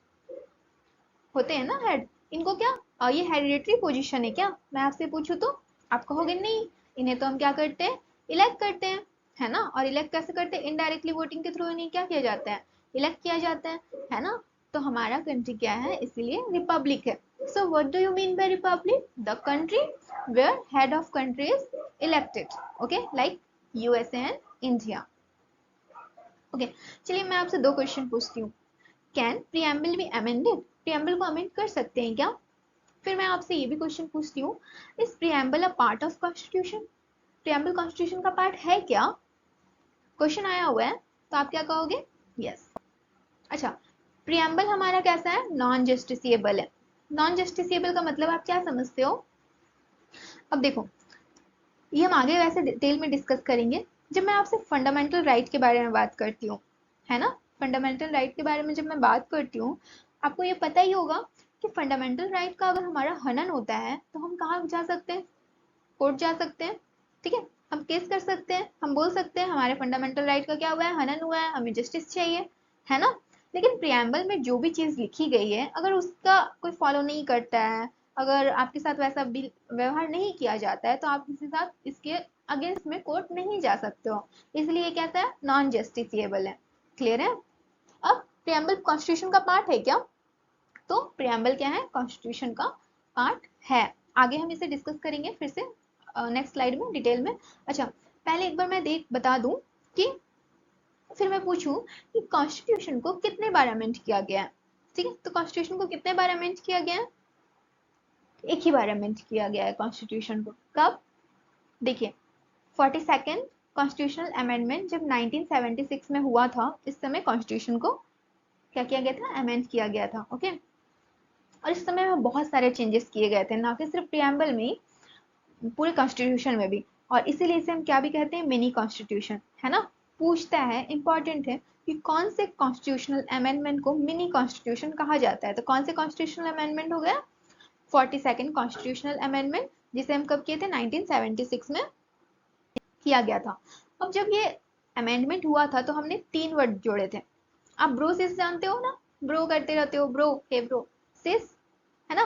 होते हैं ना हेड। इनको क्या, ये हेरिडेटरी पोजीशन है क्या, मैं आपसे पूछूं तो आप कहोगे नहीं, इन्हें तो हम क्या करते हैं, इलेक्ट करते हैं, है ना। और इलेक्ट कैसे करते हैं? इनडायरेक्टली वोटिंग के थ्रू इन्हें क्या किया जाता है? इलेक्ट किया जाता है ना। तो हमारा कंट्री क्या है? इसीलिए रिपब्लिक है। So what do you mean by republic? The country where head of country is elected, okay, like USA and India. Okay, चलिए मैं आपसे दो क्वेश्चन पूछती हूँ। Can preamble be amended? Preamble को अमेंड कर सकते हैं क्या? फिर मैं आपसे ये भी क्वेश्चन पूछती हूँ, is preamble a part of constitution? Preamble constitution का पार्ट है क्या? क्वेश्चन आया हुआ है, तो आप क्या कहोगे? यस। अच्छा, प्रीएम्बल हमारा कैसा है? नॉन जस्टिसिएबल है। नॉन जस्टिसिएबल का मतलब आप क्या समझते हो? अब देखो, ये हम आगे वैसे डिटेल में डिस्कस करेंगे जब मैं आपसे फंडामेंटल राइट के बारे में बात करती हूँ, है ना। फंडामेंटल राइट के बारे में जब मैं बात करती हूँ, आपको ये पता ही होगा कि फंडामेंटल राइट का अगर हमारा हनन होता है तो हम कहाँ जा सकते हैं? कोर्ट जा सकते हैं, ठीक है। हम केस कर सकते हैं, हम बोल सकते हैं हमारे फंडामेंटल राइट का क्या हुआ है? हनन हुआ है, हमें जस्टिस चाहिए, है ना। लेकिन प्रियम्बल में जो भी चीज लिखी गई है, अगर उसका कोई फॉलो नहीं करता है, अगर आपके साथ वैसा व्यवहार नहीं किया जाता है, तो आप किसी साथ इसके अगेंस्ट में कोर्ट नहीं जा सकते हो। इसलिए कैसा है? नॉन जस्टिसिएबल है। क्लियर है? अब प्रियम्बल कॉन्स्टिट्यूशन का पार्ट है क्या? तो प्रियम्बल क्या है? कॉन्स्टिट्यूशन का पार्ट है। आगे हम इसे डिस्कस करेंगे फिर से नेक्स्ट स्लाइड में डिटेल में। अच्छा, पहले एक बार मैं बता दूं कि फिर मैं पूछूं कि कॉन्स्टिट्यूशन को कितने बार अमेंड किया गया है। ठीक है, तो कॉन्स्टिट्यूशन को कितने बार अमेंड किया गया है? एक ही बार अमेंड किया गया है कॉन्स्टिट्यूशन को। कब? देखिए, 42nd कॉन्स्टिट्यूशनल अमेंडमेंट जब 1976 में हुआ था, इस समय कॉन्स्टिट्यूशन को क्या किया गया था? अमेंड किया गया था। ओके, और इस समय में बहुत सारे चेंजेस किए गए थे, ना कि सिर्फ प्रियम्बल में, पूरे कॉन्स्टिट्यूशन में भी। और इसीलिए इसे हम क्या भी कहते हैं? मिनी कॉन्स्टिट्यूशन, है ना। पूछता है, इंपॉर्टेंट है कि कौन से कॉन्स्टिट्यूशनल अमेंडमेंट को मिनी कॉन्स्टिट्यूशन कहा जाता है। तो कौन से कॉन्स्टिट्यूशनल अमेंडमेंट हो गया? 42nd कॉन्स्टिट्यूशनल अमेंडमेंट, जिसे हम कब किए थे? 1976 में किया गया था। अब जब ये अमेंडमेंट हुआ था तो हमने 3 वर्ड जोड़े थे। आप ब्रो सिस जानते हो ना, ब्रो करते रहते हो, ब्रो, हे ब्रो, सिस, है ना।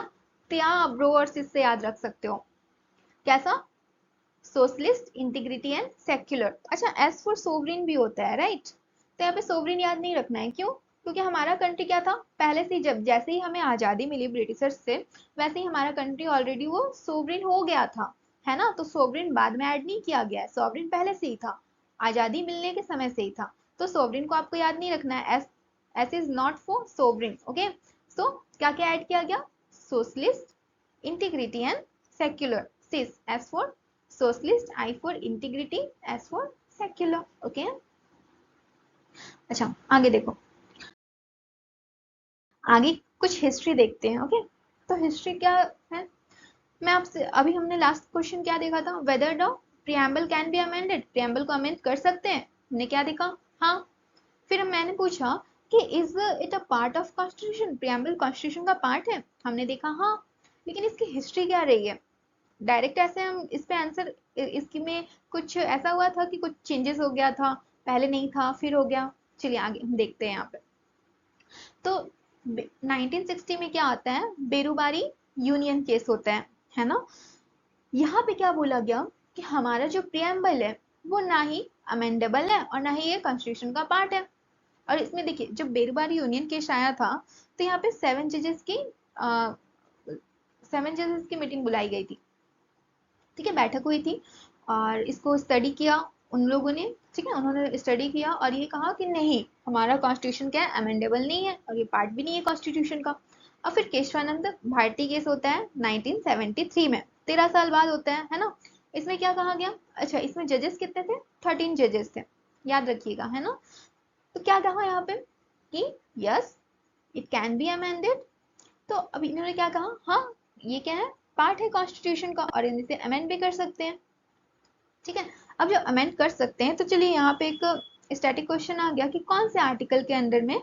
तो यहाँ ब्रो और सिस से याद रख सकते हो। कैसा? Socialist, integrity and secular. अच्छा, एस फॉर सोवरिन भी होता है, राइट। तो यहाँ पे सोवरिन याद नहीं रखना है, क्यों? क्योंकि हमारा कंट्री क्या था पहले से, जब जैसे ही हमें आजादी मिली ब्रिटिशर्स से, वैसे ही हमारा कंट्री ऑलरेडी वो सोवरिन हो गया था, है ना। तो सोवरिन बाद में ऐड नहीं किया गया है, सोवरिन पहले से ही था, आजादी मिलने के समय से ही था। तो सोवरिन को आपको याद नहीं रखना है, S, S is not for sovereign, okay. So क्या क्या ऐड किया गया? Socialist, integrity and secular. सिस, S for socialist, I for integrity, S for secular, okay। अच्छा, आगे देखो, आगे कुछ हिस्ट्री देखते हैं, ओके। तो हिस्ट्री क्या है? मैं आपसे अभी, हमने लास्ट क्वेश्चन क्या देखा था? Whether the preamble can be amended? Preamble को अमेंड कर सकते हैं, हमने क्या देखा? हाँ। फिर मैंने पूछा कि is it a part of constitution? Preamble constitution का पार्ट है, हमने देखा हाँ। लेकिन इसकी हिस्ट्री क्या रही है? डायरेक्ट ऐसे हम इस पे आंसर, इसकी में कुछ ऐसा हुआ था कि कुछ चेंजेस हो गया था, पहले नहीं था फिर हो गया। चलिए आगे हम देखते हैं यहाँ पे। तो 1960 में क्या आता है? बेरुबारी यूनियन केस होता है ना। यहाँ पे क्या बोला गया कि हमारा जो प्रियम्बल है वो ना ही अमेंडेबल है और ना ही ये कॉन्स्टिट्यूशन का पार्ट है। और इसमें देखिए, जब बेरुबारी यूनियन केस आया था, तो यहाँ पे 7 जजेस की मीटिंग बुलाई गई थी, ठीक है, बैठक हुई थी, और इसको स्टडी किया उन लोगों ने, ठीक है, उन्होंने स्टडी किया और ये कहा कि नहीं, हमारा कॉन्स्टिट्यूशन क्या है? अमेंडेबल नहीं है और ये पार्ट भी नहीं है कॉन्स्टिट्यूशन का। और फिर केशवानंद भारती केस होता है 1973 में, 13 साल बाद होता है ना। इसमें क्या कहा गया? अच्छा, इसमें जजेस कितने थे? 13 जजेस थे, याद रखिएगा, है ना। तो क्या कहा यहाँ पे कि yes, it can be amended. तो अब इन्होंने क्या कहा? हाँ, ये क्या है? पार्ट है कॉन्स्टिट्यूशन का और इसे अमेंड भी कर सकते हैं, ठीक है। अब जब अमेंड कर सकते हैं, तो चलिए यहाँ पे एक स्टैटिक क्वेश्चन आ गया कि कौन से आर्टिकल के अंडर में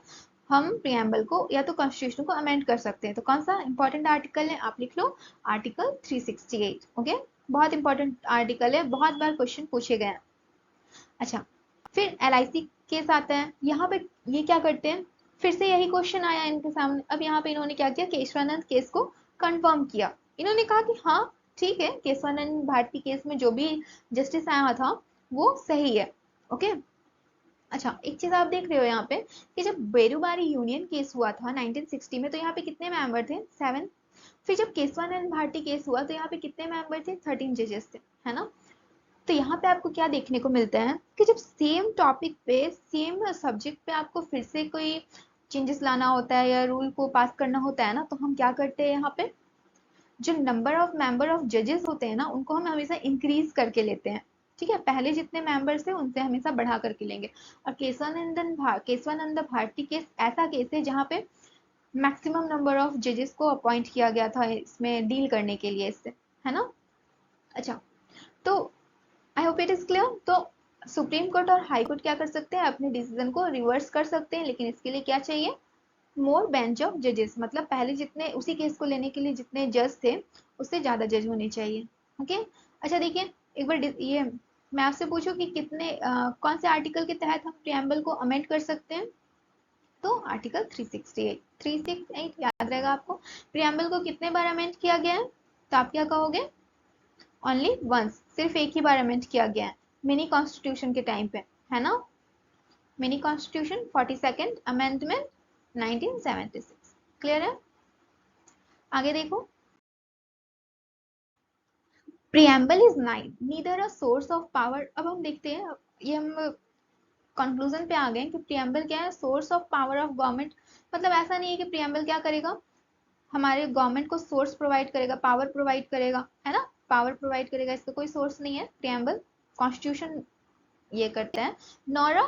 हम प्रियम्बल को या तो कॉन्स्टिट्यूशन को अमेंड कर सकते हैं। तो कौन सा इंपॉर्टेंट आर्टिकल है? आप लिख लो, आर्टिकल 368, ओके। बहुत इंपॉर्टेंट आर्टिकल है, बहुत बार क्वेश्चन पूछे गए हैं। अच्छा, फिर LIC केस आता है, यहाँ पे ये क्या करते हैं? फिर से यही क्वेश्चन आया इनके सामने। अब यहाँ पे इन्होंने क्या किया? केशवानंद केस को कंफर्म किया। इन्होंने कहा कि हाँ ठीक है, केशवानंद भारती केस में जो भी जस्टिस आया था वो सही है। ओके। अच्छा, एक चीज आप देख रहे हो यहाँ पे कि जब बेरुबारी यूनियन केस हुआ था 1960 में, तो यहाँ पे कितने मेंबर थे? 7। फिर जब केसवानंद भारती केस हुआ तो यहाँ पे कितने मेंबर थे? 13 जजेस थे, है ना। तो यहाँ पे आपको क्या देखने को मिलता है कि जब सेम टॉपिक पे, सेम सब्जेक्ट पे आपको फिर से कोई चेंजेस लाना होता है या रूल को पास करना होता है ना, तो हम क्या करते हैं यहाँ पे, जो नंबर ऑफ मेंबर ऑफ जजेस होते हैं ना, उनको हम हमेशा इंक्रीज करके लेते हैं। ठीक है, पहले जितने मेंबर्स थे उनसे हमेशा बढ़ा करके लेंगे। और केशवानंद भारती केस ऐसा केस है जहाँ पे मैक्सिमम नंबर ऑफ जजेस को अपॉइंट किया गया था इसमें डील करने के लिए इससे, है ना। अच्छा, तो I hope it is clear. तो सुप्रीम कोर्ट और हाई कोर्ट क्या कर सकते हैं? अपने डिसीजन को रिवर्स कर सकते हैं, लेकिन इसके लिए क्या चाहिए? मोर बेंच ऑफ जजेस, मतलब पहले जितने उसी केस को लेने के लिए जितने जज थे उससे ज्यादा जज होने चाहिए। ओके। अच्छा देखिए, एक बार ये मैं आपसे पूछूं कि कितने कौन से आर्टिकल के तहत हम प्रियम्बल को अमेंड कर सकते हैं? तो आर्टिकल 368, 368 याद रहेगा आपको। प्रियम्बल को कितने बार अमेंड किया गया है? तो आप क्या कहोगे? ओनली वंस, सिर्फ एक ही बार अमेंड किया गया है, मिनी कॉन्स्टिट्यूशन के टाइम पे, है ना। Mini constitution 42nd amendment 1976। Clear है? आगे देखो, preamble is neither a source of power. अब हम देखते हैं, ये हम कंक्लूजन पे आ गए कि प्रियम्बल क्या है? Source of power of government. मतलब ऐसा नहीं है कि प्रियम्बल क्या करेगा, हमारे गवर्नमेंट को सोर्स प्रोवाइड करेगा, पावर प्रोवाइड करेगा, है ना। पावर प्रोवाइड करेगा, इसका कोई सोर्स नहीं है प्रियम्बल। कॉन्स्टिट्यूशन ये करते हैं, nor a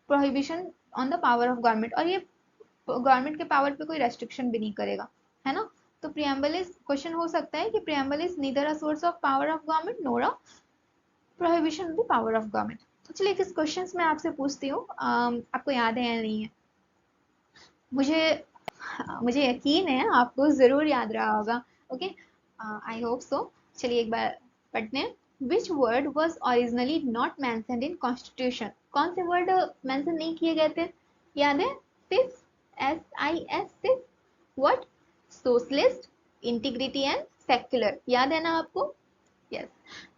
prohibition on the power of government, और ये गवर्नमेंट के पावर पे कोई रेस्ट्रिक्शन भी नहीं करेगा, है ना। तो प्रियम्बल इज, क्वेश्चन हो सकता है कि preamble is neither a source of power of government NOR a prohibition on the power of government. तो चलिए किस क्वेश्चन में आपसे पूछती हूँ, आपको याद है या नहीं है? मुझे मुझे यकीन है आपको जरूर याद रहा होगा। Okay, I hope so. चलिए एक बार पढ़ते हैं। Which word was originally not mentioned in constitution? कौन से वर्ड मेंशन नहीं किए गए थे? याद है? सिर्फ SIS, सिर्फ what? Socialist, integrity and secular. याद है ना आपको? यस।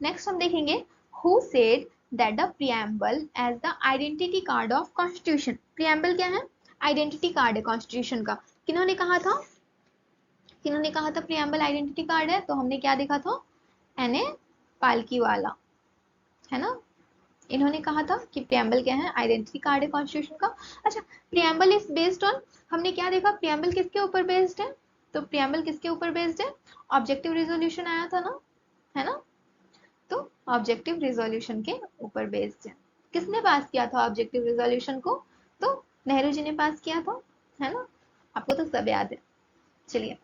नेक्स्ट हम देखेंगे, who said that the preamble as the identity card of constitution? Preamble क्या है? आइडेंटिटी कार्ड है कॉन्स्टिट्यूशन का। किन्होंने कहा था? किन्होंने कहा था प्रियम्बल आइडेंटिटी कार्ड है? तो हमने क्या देखा था? एनए पालकीवाला, है ना। इन्होंने कहा था कि प्रियम्बल क्या है? आइडेंटिटी कार्ड है कॉन्स्टिट्यूशन का। अच्छा, प्रियम्बल इज बेस्ड ऑन, हमने क्या देखा? प्रियम्बल किसके ऊपर बेस्ड है? तो प्रियम्बल किसके ऊपर बेस्ड है? ऑब्जेक्टिव रिजोल्यूशन आया था ना, है ना। तो ऑब्जेक्टिव रिजोल्यूशन के ऊपर बेस्ड है। किसने पास किया था ऑब्जेक्टिव रिजोल्यूशन को? तो नेहरू जी ने पास किया था, है ना। आपको तो सब याद है। चलिए,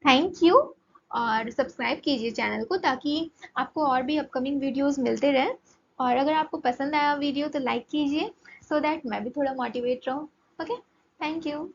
थैंक यू। और सब्सक्राइब कीजिए चैनल को ताकि आपको और भी अपकमिंग वीडियोस मिलते रहे। और अगर आपको पसंद आया वीडियो तो लाइक कीजिए, सो दैट मैं भी थोड़ा मोटिवेट रहूँ। Okay, thank you.